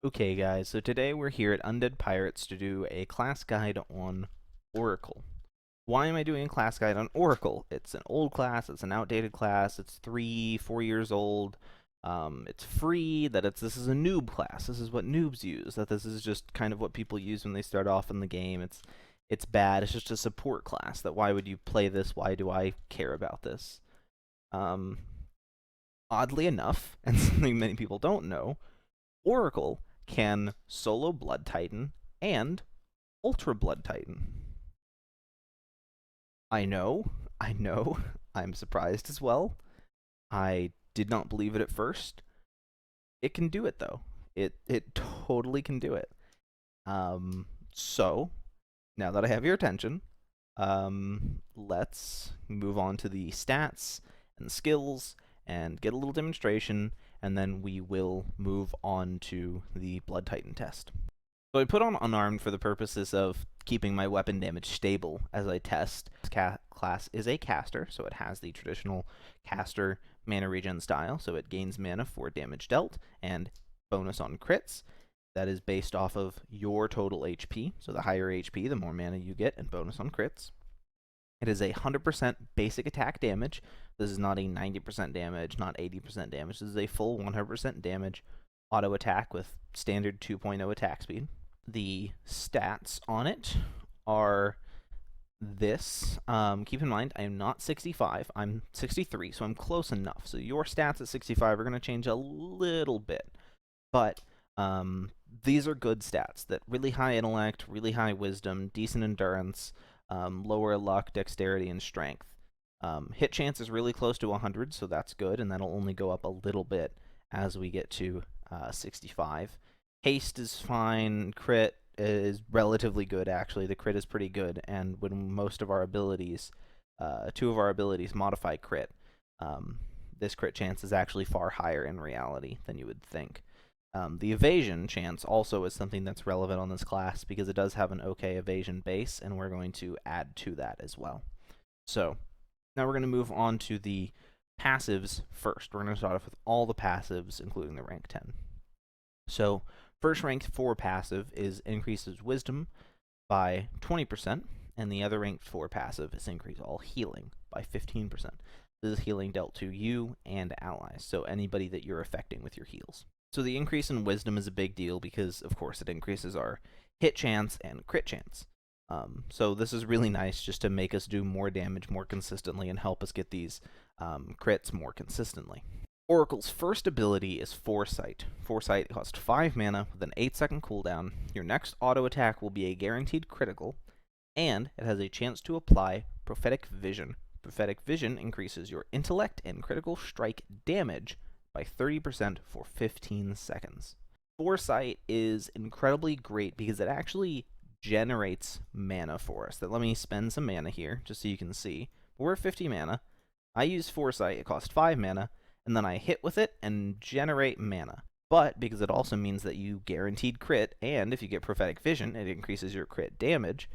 Okay guys, so today we're here at Undead Pirates to do a class guide on Oracle. Why am I doing a class guide on Oracle? It's an old class, it's an outdated class, it's 3-4 years old, it's free, this is a noob class, this is what noobs use, that this is just kind of what people use when they start off in the game. It's bad, it's just a support class, that why would you play this, why do I care about this? Oddly enough, and something many people don't know, Oracle can solo Blood Titan and Ultra Blood Titan. I know, I'm surprised as well. I did not believe it at first. It can do it though. It totally can do it. So now that I have your attention, let's move on to the stats and skills and get a little demonstration, and then we will move on to the Blood Titan test. So I put on Unarmed for the purposes of keeping my weapon damage stable as I test. This class is a caster, so it has the traditional caster mana regen style, so it gains mana for damage dealt and bonus on crits. That is based off of your total HP, so the higher HP, the more mana you get, and bonus on crits. It is a 100% basic attack damage. This is not a 90% damage, not 80% damage. This is a full 100% damage auto attack with standard 2.0 attack speed. The stats on it are this. Keep in mind, I am not 65. I'm 63, so I'm close enough. So your stats at 65 are going to change a little bit. But these are good stats. That really high intellect, really high wisdom, decent endurance, lower luck, dexterity, and strength. Hit chance is really close to 100, so that's good, and that'll only go up a little bit as we get to 65. Haste is fine. Crit is relatively good, actually. The crit is pretty good, and when most of our abilities, 2 of our abilities modify crit, this crit chance is actually far higher in reality than you would think. The evasion chance also is something that's relevant on this class because it does have an okay evasion base, and we're going to add to that as well. So now we're going to move on to the passives first. We're going to start off with all the passives, including the rank 10. So first rank 4 passive is increases wisdom by 20%, and the other rank 4 passive is increase all healing by 15%. This is healing dealt to you and allies, so anybody that you're affecting with your heals. So the increase in wisdom is a big deal because, of course, it increases our hit chance and crit chance. So this is really nice just to make us do more damage more consistently and help us get these crits more consistently. Oracle's first ability is Foresight. Foresight costs 5 mana with an 8-second cooldown. Your next auto attack will be a guaranteed critical, and it has a chance to apply Prophetic Vision. Prophetic Vision increases your intellect and critical strike damage by 30% for 15 seconds. Foresight is incredibly great because it actually generates mana for us. Let me spend some mana here just so you can see. We're at 50 mana. I use Foresight, it costs 5 mana, and then I hit with it and generate mana. But because it also means that you guaranteed crit, and if you get Prophetic Vision, it increases your crit damage,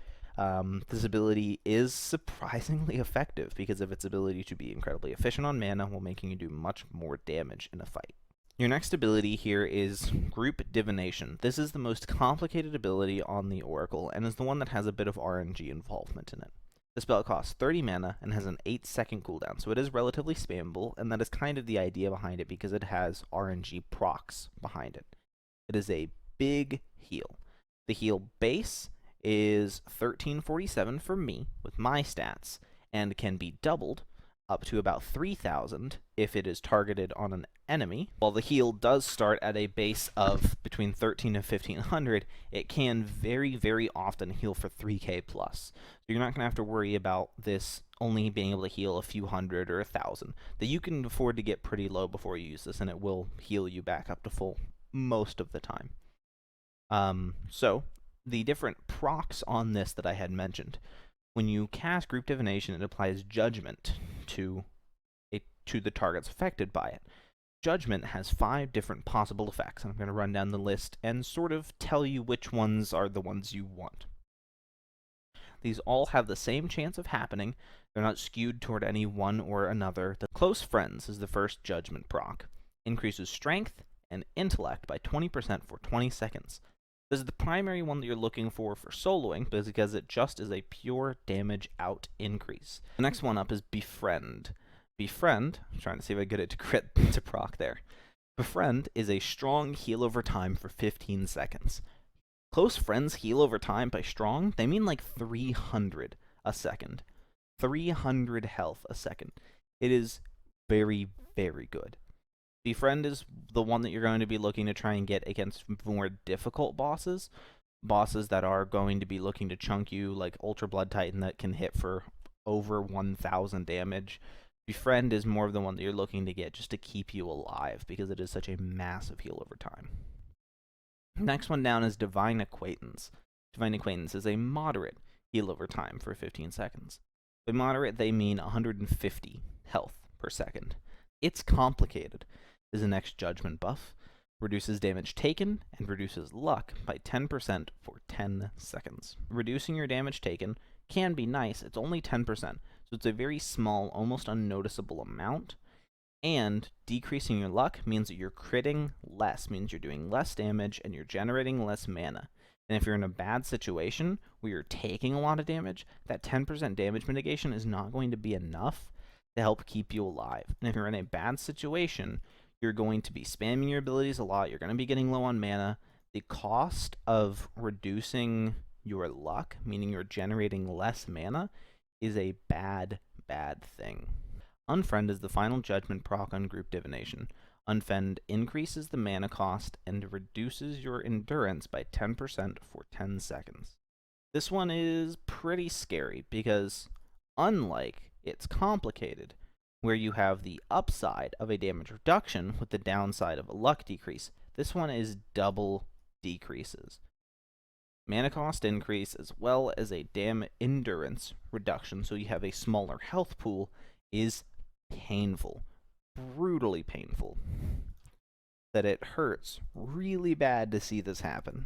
this ability is surprisingly effective because of its ability to be incredibly efficient on mana while making you do much more damage in a fight. Your next ability here is Group Divination. This is the most complicated ability on the Oracle and is the one that has a bit of RNG involvement in it. The spell costs 30 mana and has an 8-second cooldown, so it is relatively spammable, and that is kind of the idea behind it because it has RNG procs behind it. It is a big heal. The heal base is 1347 for me with my stats, and can be doubled up to about 3000 if it is targeted on an enemy. While the heal does start at a base of between 13 and 1500, it can very, very often heal for 3k plus. So you're not going to have to worry about this only being able to heal a few hundred or 1000. That you can afford to get pretty low before you use this, and it will heal you back up to full most of the time. So the different procs on this that I had mentioned. When you cast Group Divination, it applies Judgment to the targets affected by it. Judgment has 5 different possible effects, and I'm going to run down the list and sort of tell you which ones are the ones you want. These all have the same chance of happening. They're not skewed toward any one or another. The Close Friends is the first Judgment proc. Increases strength and Intellect by 20% for 20 seconds. This is the primary one that you're looking for soloing, because it just is a pure damage out increase. The next one up is Befriend. Befriend, I'm trying to see if I get it to crit to proc there. Befriend is a strong heal over time for 15 seconds. Close friends heal over time by strong, they mean like 300 a second. 300 health a second. It is very, very good. Befriend is the one that you're going to be looking to try and get against more difficult bosses. Bosses that are going to be looking to chunk you, like Ultra Blood Titan that can hit for over 1,000 damage. Befriend is more of the one that you're looking to get just to keep you alive, because it is such a massive heal over time. Next one down is Divine Acquaintance. Divine Acquaintance is a moderate heal over time for 15 seconds. By moderate, they mean 150 health per second. It's complicated. Is the next Judgment buff, reduces damage taken, and reduces luck by 10% for 10 seconds. Reducing your damage taken can be nice, it's only 10%, so it's a very small, almost unnoticeable amount, and decreasing your luck means that you're critting less, means you're doing less damage, and you're generating less mana. And if you're in a bad situation where you're taking a lot of damage, that 10% damage mitigation is not going to be enough to help keep you alive. And if you're in a bad situation, you're going to be spamming your abilities a lot, you're going to be getting low on mana. The cost of reducing your luck, meaning you're generating less mana, is a bad, bad thing. Unfriend is the final judgment proc on group Divination. Unfriend increases the mana cost and reduces your endurance by 10% for 10 seconds. This one is pretty scary because, unlike It's Complicated, where you have the upside of a damage reduction with the downside of a luck decrease, this one is double decreases. Mana cost increase as well as a endurance reduction, so you have a smaller health pool, is painful. Brutally painful. That it hurts really bad to see this happen.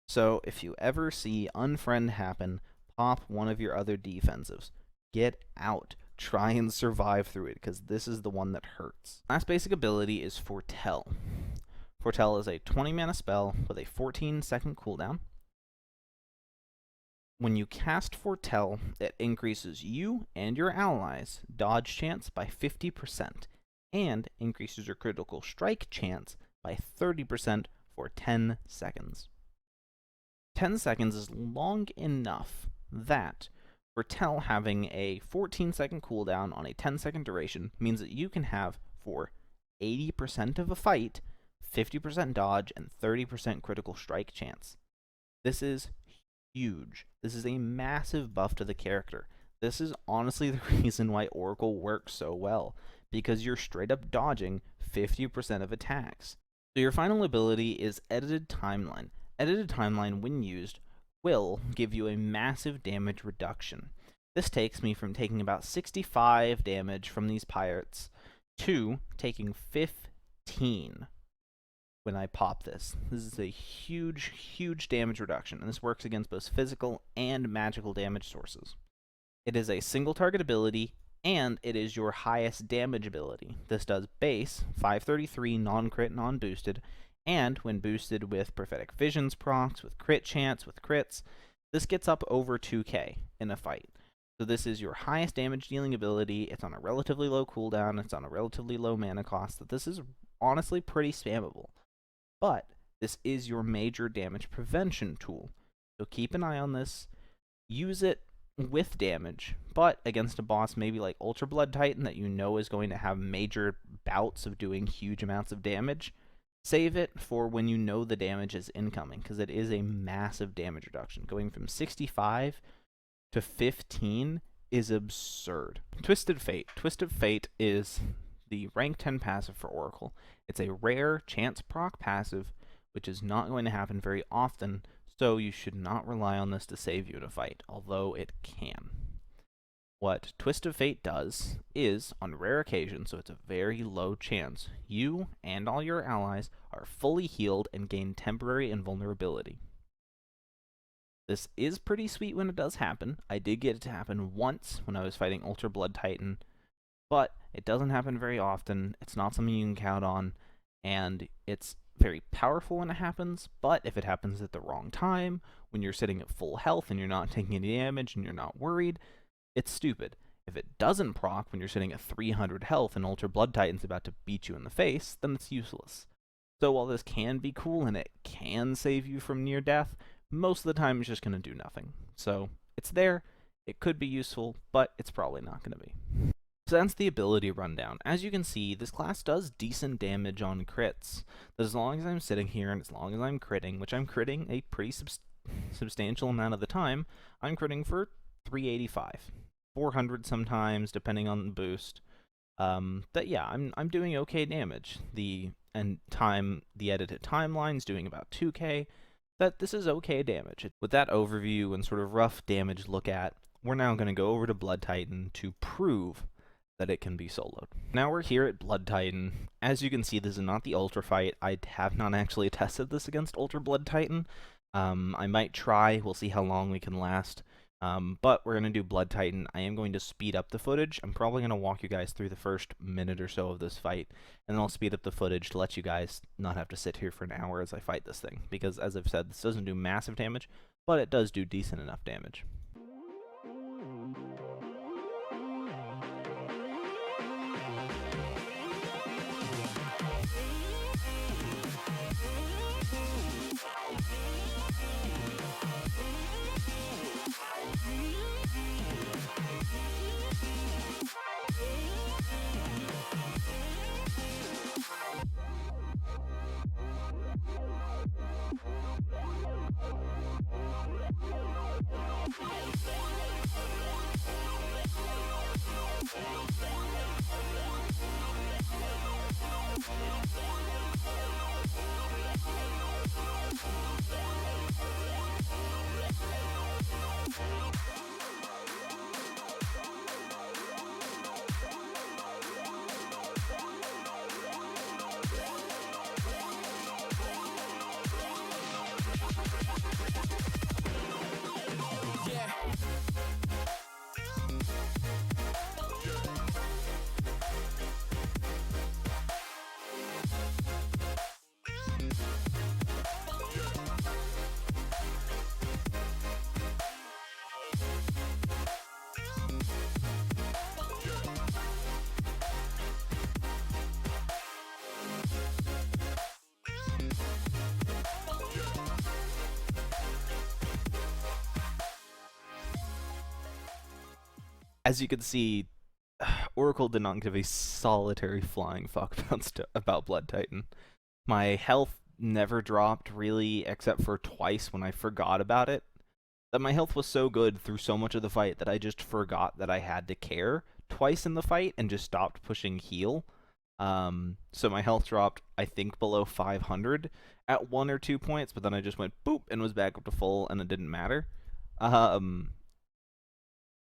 So if you ever see Unfriend happen, pop one of your other defensives. Get out. Try and survive through it, because this is the one that hurts. Last basic ability is Foretell. Foretell is a 20 mana spell with a 14-second cooldown. When you cast Foretell, it increases you and your allies' dodge chance by 50%, and increases your critical strike chance by 30% for 10 seconds. 10 seconds is long enough that Foretell having a 14-second cooldown on a 10-second duration means that you can have, for 80% of a fight, 50% dodge and 30% critical strike chance. This is huge. This is a massive buff to the character. This is honestly the reason why Oracle works so well, because you're straight up dodging 50% of attacks. So your final ability is Edited Timeline. Edited Timeline, when used, will give you a massive damage reduction. This takes me from taking about 65 damage from these pirates to taking 15 when I pop this. This is a huge, huge damage reduction, and this works against both physical and magical damage sources. It is a single target ability, and it is your highest damage ability. This does base, 533 non-crit, non-boosted, and when boosted with Prophetic Visions procs, with crit chance, with crits, this gets up over 2k in a fight. So this is your highest damage dealing ability, it's on a relatively low cooldown, it's on a relatively low mana cost, that this is honestly pretty spammable. But this is your major damage prevention tool. So keep an eye on this, use it with damage, but against a boss maybe like Ultra Blood Titan that you know is going to have major bouts of doing huge amounts of damage, save it for when you know the damage is incoming, because it is a massive damage reduction. Going from 65 to 15 is absurd. Twisted Fate. Twisted Fate is the rank 10 passive for Oracle. It's a rare chance proc passive, which is not going to happen very often, so you should not rely on this to save you in a fight, although it can. What Twist of Fate does is, on rare occasions, so it's a very low chance, you and all your allies are fully healed and gain temporary invulnerability. This is pretty sweet when it does happen. I did get it to happen once when I was fighting Ultra Blood Titan, but it doesn't happen very often. It's not something you can count on, and it's very powerful when it happens, but if it happens at the wrong time, when you're sitting at full health and you're not taking any damage and you're not worried, it's stupid. If it doesn't proc when you're sitting at 300 health and Ultra Blood Titan's about to beat you in the face, then it's useless. So while this can be cool and it can save you from near death, most of the time it's just going to do nothing. So it's there, it could be useful, but it's probably not going to be. So that's the ability rundown. As you can see, this class does decent damage on crits. As long as I'm sitting here and as long as I'm critting, which I'm critting a pretty substantial amount of the time, I'm critting for 385. 400 sometimes, depending on the boost. But yeah, I'm doing okay damage. The edited timeline's doing about 2k. This is okay damage. With that overview and sort of rough damage look at, we're now going to go over to Blood Titan to prove that it can be soloed. Now we're here at Blood Titan. As you can see, this is not the Ultra fight. I have not actually tested this against Ultra Blood Titan. I might try. We'll see how long we can last. But we're going to do Blood Titan. I am going to speed up the footage. I'm probably going to walk you guys through the first minute or so of this fight, and then I'll speed up the footage to let you guys not have to sit here for an hour as I fight this thing. Because, as I've said, this doesn't do massive damage, but it does do decent enough damage. As you can see, Oracle did not give a solitary flying fuck about Blood Titan. My health never dropped, really, except for twice when I forgot about it. That my health was so good through so much of the fight that I just forgot that I had to care twice in the fight and just stopped pushing heal. So my health dropped, I think, below 500 at 1 or 2 points, but then I just went boop and was back up to full, and it didn't matter.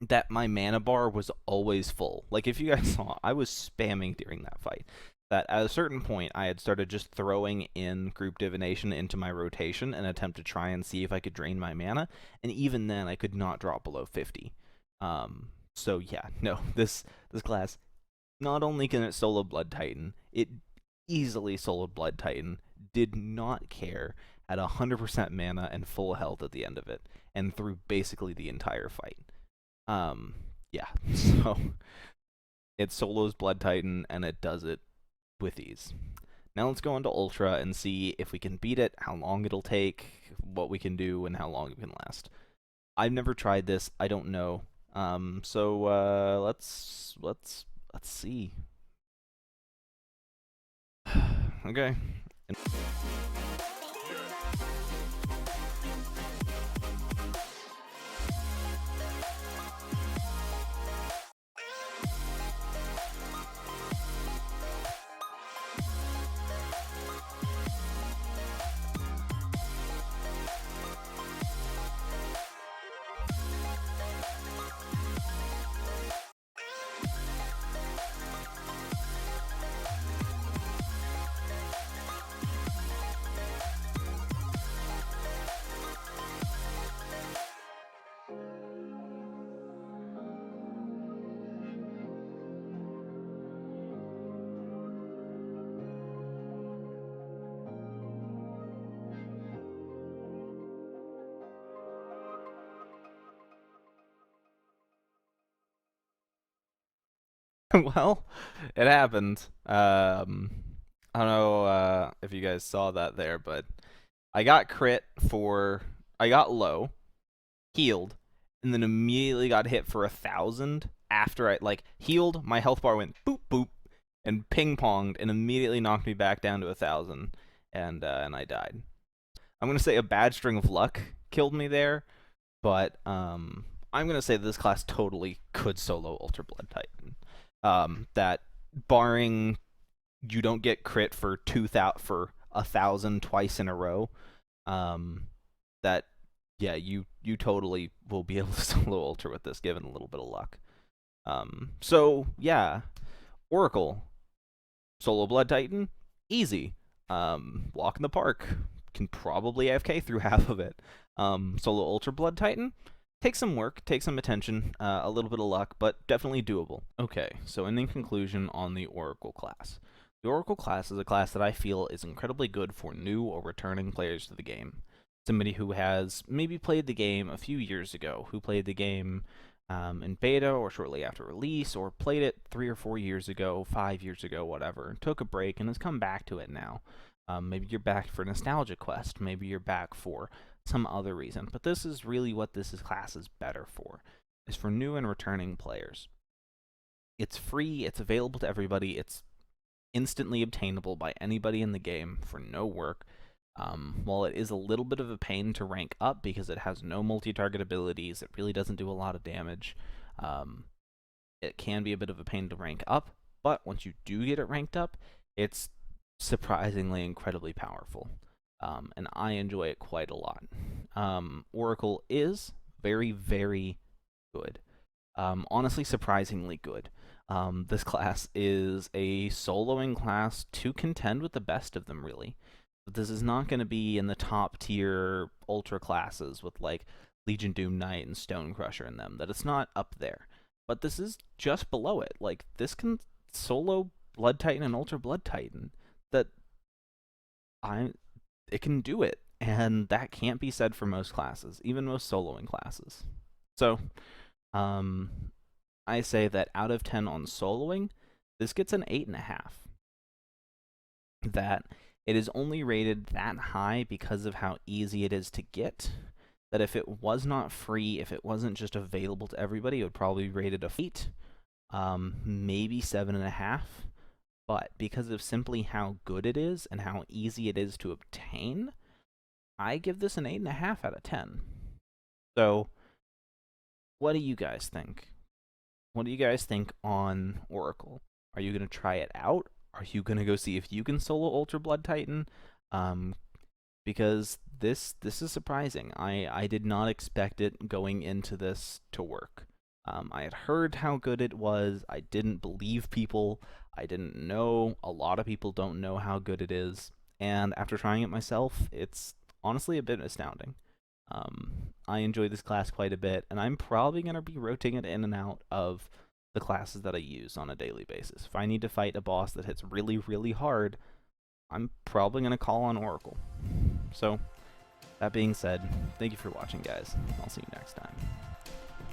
That my mana bar was always full. Like, if you guys saw, I was spamming during that fight. That at a certain point, I had started just throwing in group divination into my rotation in an attempt to try and see if I could drain my mana, and even then, I could not drop below 50. So yeah, no, this class, not only can it solo Blood Titan, it easily soloed Blood Titan, did not care, at 100% mana and full health at the end of it, and through basically the entire fight. Yeah, so it solos Blood Titan, and it does it with ease. Now let's go into Ultra and see if we can beat it, how long it'll take, what we can do, and how long it can last. I've never tried this, I don't know. So let's see. Okay. Well, it happened. I don't know if you guys saw that there, but I got crit for I got low, healed, and then immediately got hit for 1,000 after I like healed. My health bar went boop boop and ping ponged and immediately knocked me back down to 1,000, and I died. I'm gonna say a bad string of luck killed me there, but I'm gonna say this class totally could solo Ultra Blood Titan. That barring you don't get crit for 1,000 twice in a row, that yeah, you totally will be able to solo Ultra with this given a little bit of luck. So yeah, Oracle, solo Blood Titan, easy. Walk in the park, can probably AFK through half of it. Solo Ultra Blood Titan, take some work, take some attention, a little bit of luck, but definitely doable. Okay, so in conclusion on the Oracle class. The Oracle class is a class that I feel is incredibly good for new or returning players to the game. Somebody who has maybe played the game a few years ago, who played the game in beta or shortly after release, or played it 3 or 4 years ago, 5 years ago, whatever, took a break and has come back to it now. Maybe you're back for Nostalgia Quest, maybe you're back for some other reason, but this is really what this class is better for, is for new and returning players. It's free, it's available to everybody, it's instantly obtainable by anybody in the game for no work. While it is a little bit of a pain to rank up because it has no multi-target abilities, it really doesn't do a lot of damage. It can be a bit of a pain to rank up, but once you do get it ranked up, it's surprisingly incredibly powerful. And I enjoy it quite a lot. Oracle is very, very good. Honestly, surprisingly good. This class is a soloing class to contend with the best of them, really. But this is not going to be in the top tier ultra classes with like Legion Doom Knight and Stone Crusher in them. That it's not up there. But this is just below it. Like, this can solo Blood Titan and Ultra Blood Titan. It can do it. And that can't be said for most classes, even most soloing classes. So, I say that out of 10 on soloing, this gets an 8.5. That it is only rated that high because of how easy it is to get. That if it was not free, if it wasn't just available to everybody, it would probably be rated a 8, maybe 7.5. But because of simply how good it is and how easy it is to obtain, I give this an 8.5 out of 10. So, what do you guys think? What do you guys think on Oracle? Are you going to try it out? Are you going to go see if you can solo Ultra Blood Titan? Because this is surprising. I did not expect it going into this to work. I had heard how good it was. I didn't believe people. I didn't know. A lot of people don't know how good it is. And after trying it myself, it's honestly a bit astounding. I enjoy this class quite a bit, and I'm probably going to be rotating it in and out of the classes that I use on a daily basis. If I need to fight a boss that hits really, really hard, I'm probably going to call on Oracle. So, that being said, thank you for watching, guys. I'll see you next time.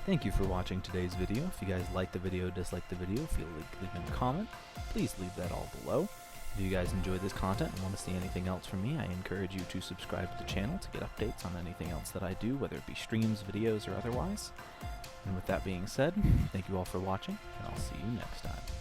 Thank you for watching today's video. If you guys liked the video, disliked the video, feel like leaving a comment, please leave that all below. If you guys enjoy this content and want to see anything else from me, I encourage you to subscribe to the channel to get updates on anything else that I do, whether it be streams, videos, or otherwise. And with that being said, thank you all for watching, and I'll see you next time.